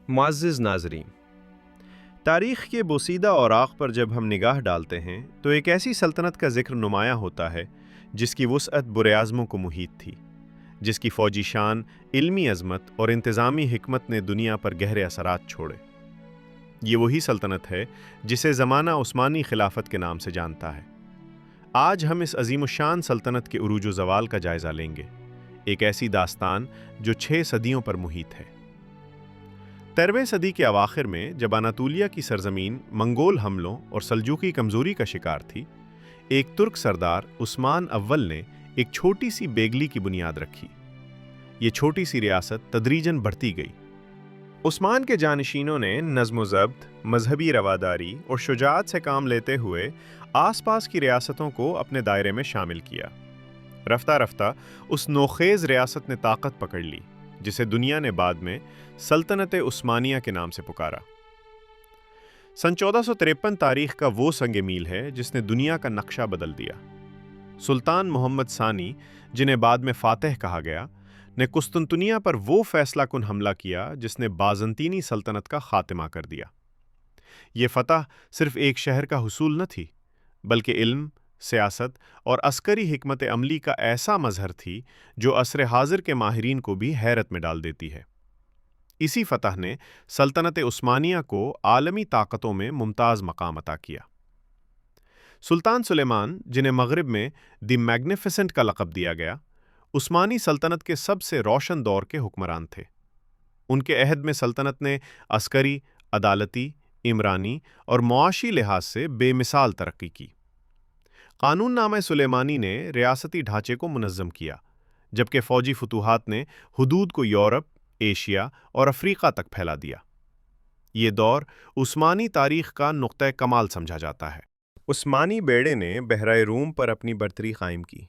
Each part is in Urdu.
معزز ناظرین، تاریخ کے بوسیدہ اوراق پر جب ہم نگاہ ڈالتے ہیں تو ایک ایسی سلطنت کا ذکر نمایاں ہوتا ہے جس کی وسعت براعظموں کو محیط تھی، جس کی فوجی شان، علمی عظمت اور انتظامی حکمت نے دنیا پر گہرے اثرات چھوڑے۔ یہ وہی سلطنت ہے جسے زمانہ عثمانی خلافت کے نام سے جانتا ہے۔ آج ہم اس عظیم الشان سلطنت کے عروج و زوال کا جائزہ لیں گے، ایک ایسی داستان جو 6 صدیوں پر محیط ہے۔ 13ویں صدی کے اواخر میں جب اناطولیہ کی سرزمین منگول حملوں اور سلجوقی کمزوری کا شکار تھی، ایک ترک سردار عثمان اول نے ایک چھوٹی سی بیگلی کی بنیاد رکھی۔ یہ چھوٹی سی ریاست تدریجاً بڑھتی گئی۔ عثمان کے جانشینوں نے نظم و ضبط، مذہبی رواداری اور شجاعت سے کام لیتے ہوئے آس پاس کی ریاستوں کو اپنے دائرے میں شامل کیا۔ رفتہ رفتہ اس نوخیز ریاست نے طاقت پکڑ لی، جسے دنیا نے بعد میں سلطنت عثمانیہ کے نام سے پکارا۔ سن 1453 تاریخ کا وہ سنگ میل ہے جس نے دنیا کا نقشہ بدل دیا۔ سلطان محمد ثانی، جنہیں بعد میں فاتح کہا گیا، نے قسطنطنیہ پر وہ فیصلہ کن حملہ کیا جس نے بازنطینی سلطنت کا خاتمہ کر دیا۔ یہ فتح صرف ایک شہر کا حصول نہ تھی، بلکہ علم، سیاست اور عسکری حکمت عملی کا ایسا مظہر تھی جو عصر حاضر کے ماہرین کو بھی حیرت میں ڈال دیتی ہے۔ اسی فتح نے سلطنت عثمانیہ کو عالمی طاقتوں میں ممتاز مقام عطا کیا۔ سلطان سلیمان، جنہیں مغرب میں دی میگنیفیسنٹ کا لقب دیا گیا، عثمانی سلطنت کے سب سے روشن دور کے حکمران تھے۔ ان کے عہد میں سلطنت نے عسکری، عدالتی، عمرانی اور معاشی لحاظ سے بے مثال ترقی کی۔ قانون نامہ سلیمانی نے ریاستی ڈھانچے کو منظم کیا، جبکہ فوجی فتوحات نے حدود کو یورپ، ایشیا اور افریقہ تک پھیلا دیا۔ یہ دور عثمانی تاریخ کا نقطۂ کمال سمجھا جاتا ہے۔ عثمانی بیڑے نے بحرۂ روم پر اپنی برتری قائم کی۔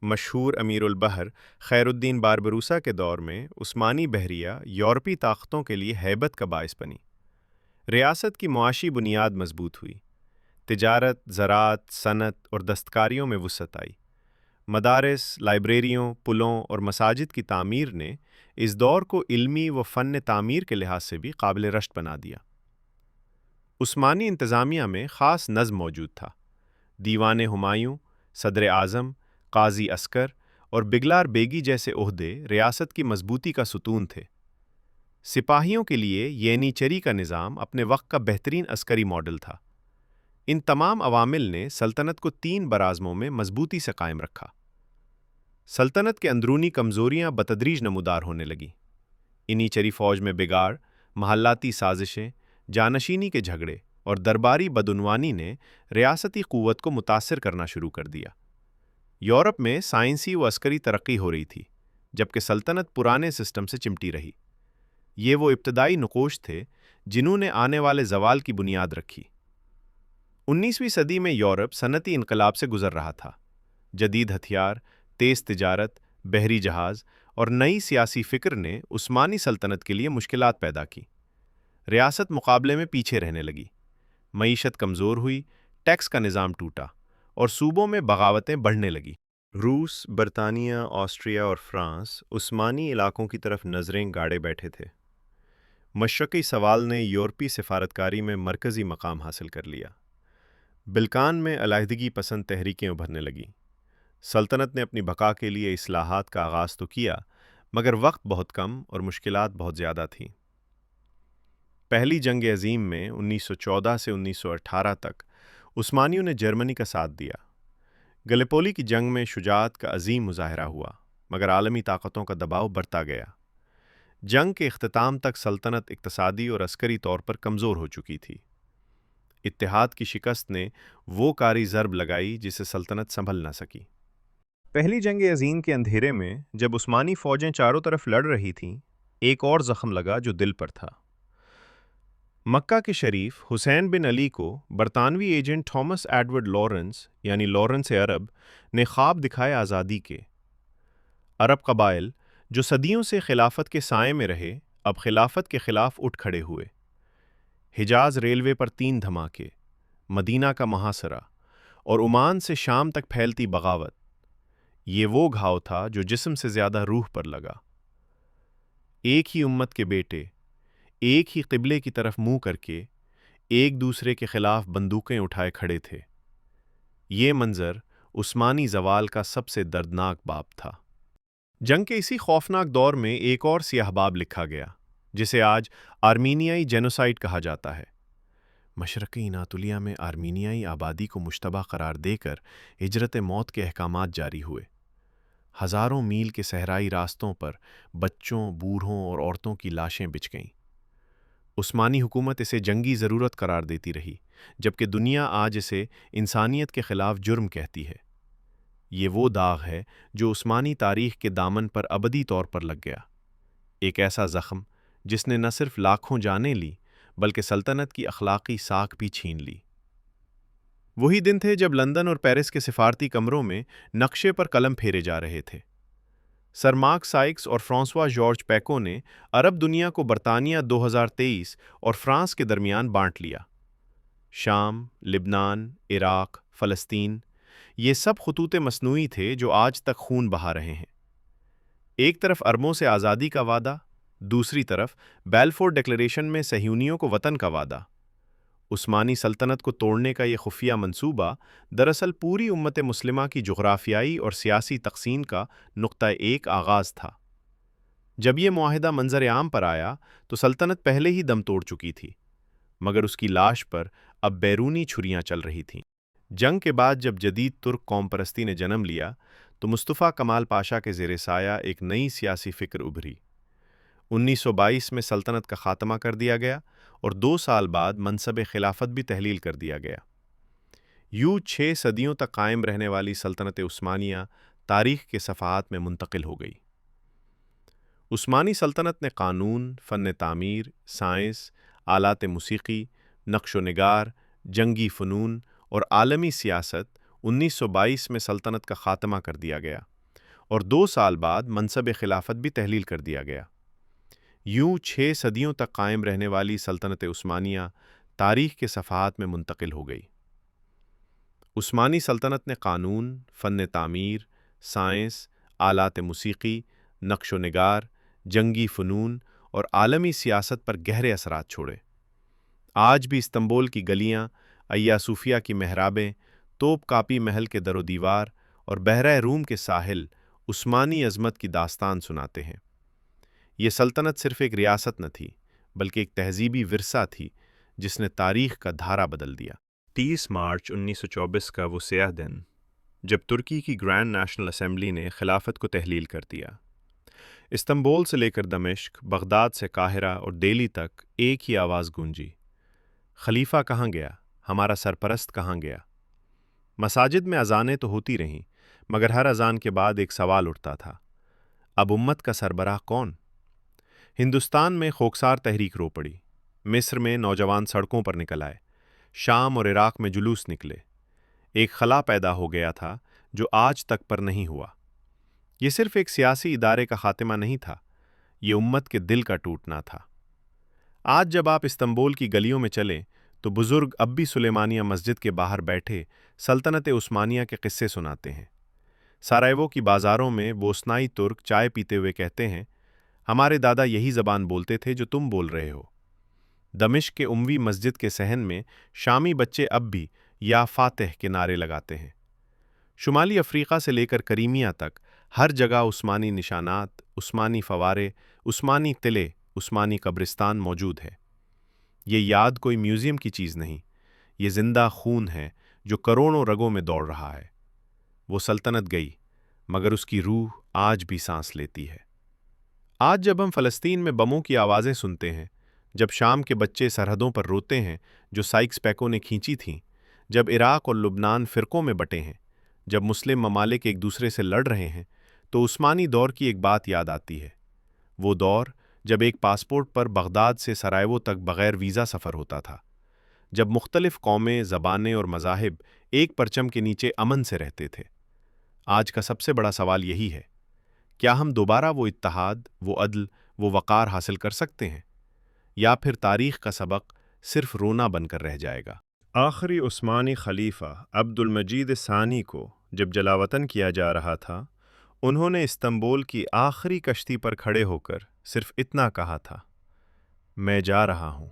مشہور امیر البحر خیر الدین باربروسا کے دور میں عثمانی بحریہ یورپی طاقتوں کے لیے ہیبت کا باعث بنی۔ ریاست کی معاشی بنیاد مضبوط ہوئی۔ تجارت، زراعت، صنعت اور دستکاریوں میں وسعت آئی۔ مدارس، لائبریریوں، پلوں اور مساجد کی تعمیر نے اس دور کو علمی و فن تعمیر کے لحاظ سے بھی قابل رشک بنا دیا۔ عثمانی انتظامیہ میں خاص نظم موجود تھا۔ دیوان ہمایوں، صدر اعظم، قاضی عسکر اور بگلار بیگی جیسے عہدے ریاست کی مضبوطی کا ستون تھے۔ سپاہیوں کے لیے یینیچری کا نظام اپنے وقت کا بہترین عسکری ماڈل تھا۔ ان تمام عوامل نے سلطنت کو 3 براعظموں میں مضبوطی سے قائم رکھا۔ سلطنت کے اندرونی کمزوریاں بتدریج نمودار ہونے لگیں۔ ینیچری فوج میں بگاڑ، محلاتی سازشیں، جانشینی کے جھگڑے اور درباری بدعنوانی نے ریاستی قوت کو متاثر کرنا شروع کر دیا۔ یورپ میں سائنسی و عسکری ترقی ہو رہی تھی، جبکہ سلطنت پرانے سسٹم سے چمٹی رہی۔ یہ وہ ابتدائی نقوش تھے جنہوں نے آنے والے زوال کی بنیاد رکھی۔ 19ویں صدی میں یورپ صنعتی انقلاب سے گزر رہا تھا۔ جدید ہتھیار، تیز تجارت، بحری جہاز اور نئی سیاسی فکر نے عثمانی سلطنت کے لیے مشکلات پیدا کی۔ ریاست مقابلے میں پیچھے رہنے لگی، معیشت کمزور ہوئی، ٹیکس کا نظام ٹوٹا اور صوبوں میں بغاوتیں بڑھنے لگی۔ روس، برطانیہ، آسٹریا اور فرانس عثمانی علاقوں کی طرف نظریں گاڑے بیٹھے تھے۔ مشرقی سوال نے یورپی سفارتکاری میں مرکزی مقام حاصل کر لیا۔ بلقان میں علیحدگی پسند تحریکیں ابھرنے لگیں۔ سلطنت نے اپنی بقا کے لیے اصلاحات کا آغاز تو کیا، مگر وقت بہت کم اور مشکلات بہت زیادہ تھیں۔ پہلی جنگ عظیم میں 1914 سے 1918 تک عثمانیوں نے جرمنی کا ساتھ دیا۔ گلیپولی کی جنگ میں شجاعت کا عظیم مظاہرہ ہوا، مگر عالمی طاقتوں کا دباؤ بڑھتا گیا۔ جنگ کے اختتام تک سلطنت اقتصادی اور عسکری طور پر کمزور ہو چکی تھی۔ اتحاد کی شکست نے وہ کاری ضرب لگائی جسے سلطنت سنبھل نہ سکی۔ پہلی جنگ عظیم کے اندھیرے میں جب عثمانی فوجیں چاروں طرف لڑ رہی تھیں، ایک اور زخم لگا جو دل پر تھا۔ مکہ کے شریف حسین بن علی کو برطانوی ایجنٹ تھامس ایڈورڈ لارنس یعنی لارنس عرب نے خواب دکھائے آزادی کے۔ عرب قبائل جو صدیوں سے خلافت کے سائے میں رہے، اب خلافت کے خلاف اٹھ کھڑے ہوئے۔ حجاز ریلوے پر 3 دھماکے، مدینہ کا محاصرہ اور عمان سے شام تک پھیلتی بغاوت، یہ وہ گھاؤ تھا جو جسم سے زیادہ روح پر لگا۔ ایک ہی امت کے بیٹے، ایک ہی قبلے کی طرف منہ کر کے ایک دوسرے کے خلاف بندوقیں اٹھائے کھڑے تھے۔ یہ منظر عثمانی زوال کا سب سے دردناک باب تھا۔ جنگ کے اسی خوفناک دور میں ایک اور سیاہ باب لکھا گیا، جسے آج آرمینیائی جینوسائیڈ کہا جاتا ہے۔ مشرقی اناطولیہ میں آرمینیائی آبادی کو مشتبہ قرار دے کر ہجرت موت کے احکامات جاری ہوئے۔ ہزاروں میل کے صحرائی راستوں پر بچوں، بوڑھوں اور عورتوں کی لاشیں بچھ گئیں۔ عثمانی حکومت اسے جنگی ضرورت قرار دیتی رہی، جبکہ دنیا آج اسے انسانیت کے خلاف جرم کہتی ہے۔ یہ وہ داغ ہے جو عثمانی تاریخ کے دامن پر ابدی طور پر لگ گیا، ایک ایسا زخم جس نے نہ صرف لاکھوں جانیں لی بلکہ سلطنت کی اخلاقی ساکھ بھی چھین لی۔ وہی دن تھے جب لندن اور پیرس کے سفارتی کمروں میں نقشے پر قلم پھیرے جا رہے تھے۔ سر مارک سائکس اور فرانسوا جارج پیکو نے عرب دنیا کو برطانیہ 2023 اور فرانس کے درمیان بانٹ لیا۔ شام، لبنان، عراق، فلسطین، یہ سب خطوط مصنوعی تھے جو آج تک خون بہا رہے ہیں۔ ایک طرف عربوں سے آزادی کا وعدہ، دوسری طرف بیلفور ڈکلریشن میں صہیونیوں کو وطن کا وعدہ۔ عثمانی سلطنت کو توڑنے کا یہ خفیہ منصوبہ دراصل پوری امت مسلمہ کی جغرافیائی اور سیاسی تقسیم کا نقطہ ایک آغاز تھا۔ جب یہ معاہدہ منظر عام پر آیا تو سلطنت پہلے ہی دم توڑ چکی تھی، مگر اس کی لاش پر اب بیرونی چھریاں چل رہی تھیں۔ جنگ کے بعد جب جدید ترک قوم پرستی نے جنم لیا تو مصطفیٰ کمال پاشا کے زیر سایہ ایک نئی سیاسی فکر ابھری۔ 1922 میں سلطنت کا خاتمہ کر دیا گیا اور 2 سال بعد منصب خلافت بھی تحلیل کر دیا گیا۔ یوں 6 صدیوں تک قائم رہنے والی سلطنت عثمانیہ تاریخ کے صفحات میں منتقل ہو گئی۔ عثمانی سلطنت نے قانون، فن تعمیر، سائنس، آلات موسیقی، نقش و نگار، جنگی فنون اور عالمی سیاست 1922 میں سلطنت کا خاتمہ کر دیا گیا اور 2 سال بعد منصب خلافت بھی تحلیل کر دیا گیا۔ یوں 6 صدیوں تک قائم رہنے والی سلطنت عثمانیہ تاریخ کے صفحات میں منتقل ہو گئی۔ عثمانی سلطنت نے قانون، فن تعمیر، سائنس، آلات موسیقی، نقش و نگار، جنگی فنون اور عالمی سیاست پر گہرے اثرات چھوڑے۔ آج بھی استنبول کی گلیاں، اییا صوفیہ کی محرابیں، توپ کاپی محل کے در و دیوار اور بحرہ روم کے ساحل عثمانی عظمت کی داستان سناتے ہیں۔ یہ سلطنت صرف ایک ریاست نہ تھی، بلکہ ایک تہذیبی ورثہ تھی جس نے تاریخ کا دھارا بدل دیا۔ 30 مارچ 1924 کا وہ سیاہ دن جب ترکی کی گرینڈ نیشنل اسمبلی نے خلافت کو تحلیل کر دیا۔ استنبول سے لے کر دمشق، بغداد سے قاہرہ اور دہلی تک ایک ہی آواز گونجی، خلیفہ کہاں گیا؟ ہمارا سرپرست کہاں گیا؟ مساجد میں اذانیں تو ہوتی رہیں، مگر ہر اذان کے بعد ایک سوال اٹھتا تھا، اب امت کا سربراہ کون؟ ہندوستان میں خوکسار تحریک رو پڑی، مصر میں نوجوان سڑکوں پر نکل آئے، شام اور عراق میں جلوس نکلے۔ ایک خلا پیدا ہو گیا تھا جو آج تک پر نہیں ہوا۔ یہ صرف ایک سیاسی ادارے کا خاتمہ نہیں تھا، یہ امت کے دل کا ٹوٹنا تھا۔ آج جب آپ استنبول کی گلیوں میں چلیں تو بزرگ اب بھی سلیمانیہ مسجد کے باہر بیٹھے سلطنت عثمانیہ کے قصے سناتے ہیں۔ سارائیوو کی بازاروں میں بوسنائی ترک چائے پیتے ہوئے کہتے ہیں، ہمارے دادا یہی زبان بولتے تھے جو تم بول رہے ہو۔ دمشق کے اموی مسجد کے صحن میں شامی بچے اب بھی یا فاتح کے نعرے لگاتے ہیں۔ شمالی افریقہ سے لے کر کریمیا تک ہر جگہ عثمانی نشانات، عثمانی فوارے، عثمانی قلعے، عثمانی قبرستان موجود ہے۔ یہ یاد کوئی میوزیم کی چیز نہیں، یہ زندہ خون ہے جو کروڑوں رگوں میں دوڑ رہا ہے۔ وہ سلطنت گئی، مگر اس کی روح آج بھی سانس لیتی ہے۔ آج جب ہم فلسطین میں بموں کی آوازیں سنتے ہیں، جب شام کے بچے سرحدوں پر روتے ہیں جو سائکس پیکو نے کھینچی تھیں، جب عراق اور لبنان فرقوں میں بٹے ہیں، جب مسلم ممالک ایک دوسرے سے لڑ رہے ہیں، تو عثمانی دور کی ایک بات یاد آتی ہے۔ وہ دور جب ایک پاسپورٹ پر بغداد سے سرائیوو تک بغیر ویزا سفر ہوتا تھا، جب مختلف قومیں، زبانیں اور مذاہب ایک پرچم کے نیچے امن سے رہتے تھے۔ آج کا سب سے بڑا سوال یہی ہے، کیا ہم دوبارہ وہ اتحاد، وہ عدل، وہ وقار حاصل کر سکتے ہیں، یا پھر تاریخ کا سبق صرف رونا بن کر رہ جائے گا؟ آخری عثمانی خلیفہ عبد المجید ثانی کو جب جلاوطن کیا جا رہا تھا، انہوں نے استنبول کی آخری کشتی پر کھڑے ہو کر صرف اتنا کہا تھا، میں جا رہا ہوں،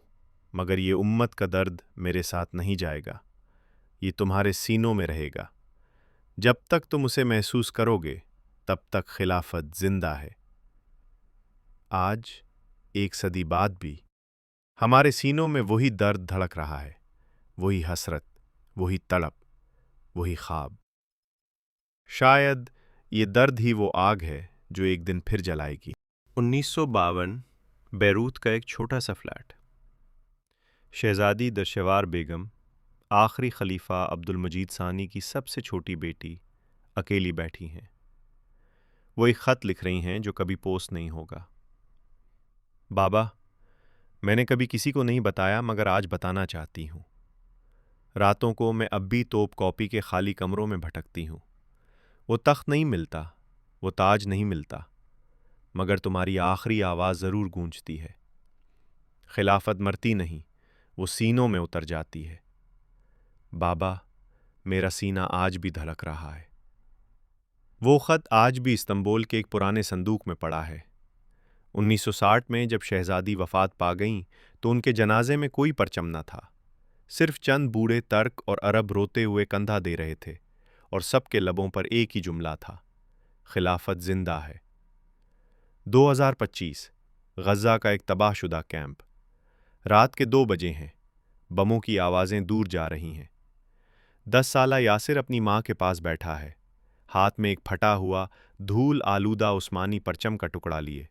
مگر یہ امت کا درد میرے ساتھ نہیں جائے گا، یہ تمہارے سینوں میں رہے گا۔ جب تک تم اسے محسوس کرو گے تب تک خلافت زندہ ہے۔ آج 1 صدی بعد بھی ہمارے سینوں میں وہی درد دھڑک رہا ہے، وہی حسرت، وہی تڑپ، وہی خواب۔ شاید یہ درد ہی وہ آگ ہے جو ایک دن پھر جلائے گی۔ 1952 بیروت کا ایک چھوٹا سا فلیٹ۔ شہزادی دشوار بیگم، آخری خلیفہ عبد المجید ثانی کی سب سے چھوٹی بیٹی، اکیلی بیٹھی ہیں۔ وہ ایک خط لکھ رہی ہیں جو کبھی پوسٹ نہیں ہوگا۔ بابا، میں نے کبھی کسی کو نہیں بتایا مگر آج بتانا چاہتی ہوں۔ راتوں کو میں اب بھی توپ کاپی کے خالی کمروں میں بھٹکتی ہوں۔ وہ تخت نہیں ملتا، وہ تاج نہیں ملتا، مگر تمہاری آخری آواز ضرور گونجتی ہے۔ خلافت مرتی نہیں، وہ سینوں میں اتر جاتی ہے۔ بابا، میرا سینہ آج بھی دھڑک رہا ہے۔ وہ خط آج بھی استنبول کے ایک پرانے صندوق میں پڑا ہے۔ 1960 میں جب شہزادی وفات پا گئیں تو ان کے جنازے میں کوئی پرچم نہ تھا، صرف چند بوڑھے ترک اور عرب روتے ہوئے کندھا دے رہے تھے، اور سب کے لبوں پر ایک ہی جملہ تھا: خلافت زندہ ہے۔ 2025 غزہ کا ایک تباہ شدہ کیمپ۔ رات کے 2 بجے ہیں، بموں کی آوازیں دور جا رہی ہیں۔ 10 سالہ یاسر اپنی ماں کے پاس بیٹھا ہے، ہاتھ میں ایک پھٹا ہوا دھول آلودہ عثمانی پرچم کا ٹکڑا لیے۔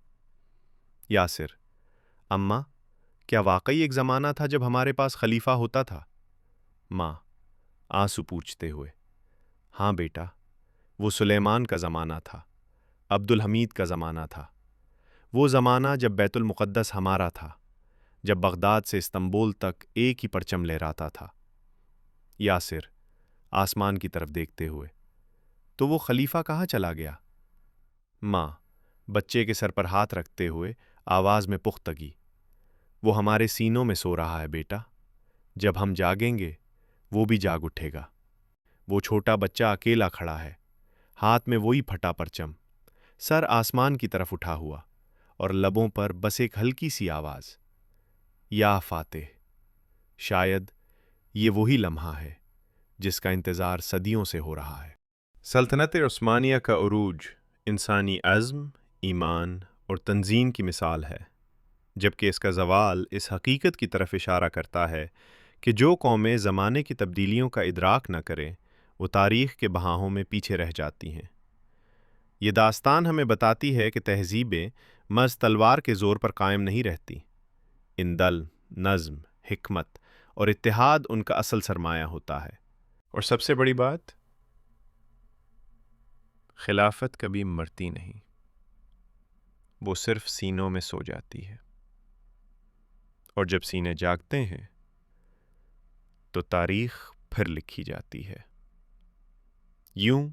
یاسر: اماں، کیا واقعی ایک زمانہ تھا جب ہمارے پاس خلیفہ ہوتا تھا؟ ماں آنسو پوچھتے ہوئے: ہاں بیٹا، وہ سلیمان کا زمانہ تھا، عبد الحمید کا زمانہ تھا، وہ زمانہ جب بیت المقدس ہمارا تھا، جب بغداد سے استنبول تک ایک ہی پرچم لہراتا تھا۔ یاسر آسمان کی طرف دیکھتے ہوئے: تو وہ خلیفہ کہاں چلا گیا؟ ماں بچے کے سر پر ہاتھ رکھتے ہوئے آواز میں پختگی: وہ ہمارے سینوں میں سو رہا ہے بیٹا، جب ہم جاگیں گے وہ بھی جاگ اٹھے گا۔ وہ چھوٹا بچہ اکیلا کھڑا ہے، ہاتھ میں وہی پھٹا پرچم، سر آسمان کی طرف اٹھا ہوا، اور لبوں پر بس ایک ہلکی سی آواز: یا فاتح۔ شاید یہ وہی لمحہ ہے جس کا انتظار صدیوں سے ہو رہا ہے۔ سلطنت عثمانیہ کا عروج انسانی عزم، ایمان اور تنظیم کی مثال ہے، جبکہ اس کا زوال اس حقیقت کی طرف اشارہ کرتا ہے کہ جو قومیں زمانے کی تبدیلیوں کا ادراک نہ کریں وہ تاریخ کے بہاؤں میں پیچھے رہ جاتی ہیں۔ یہ داستان ہمیں بتاتی ہے کہ تہذیبیں محض تلوار کے زور پر قائم نہیں رہتی۔ ان دل، نظم، حکمت اور اتحاد ان کا اصل سرمایہ ہوتا ہے۔ اور سب سے بڑی بات، خلافت کبھی مرتی نہیں، وہ صرف سینوں میں سو جاتی ہے، اور جب سینے جاگتے ہیں تو تاریخ پھر لکھی جاتی ہے۔ یوں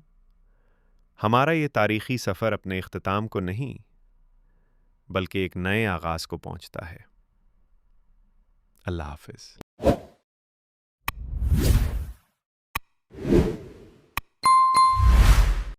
ہمارا یہ تاریخی سفر اپنے اختتام کو نہیں بلکہ ایک نئے آغاز کو پہنچتا ہے۔ اللہ حافظ۔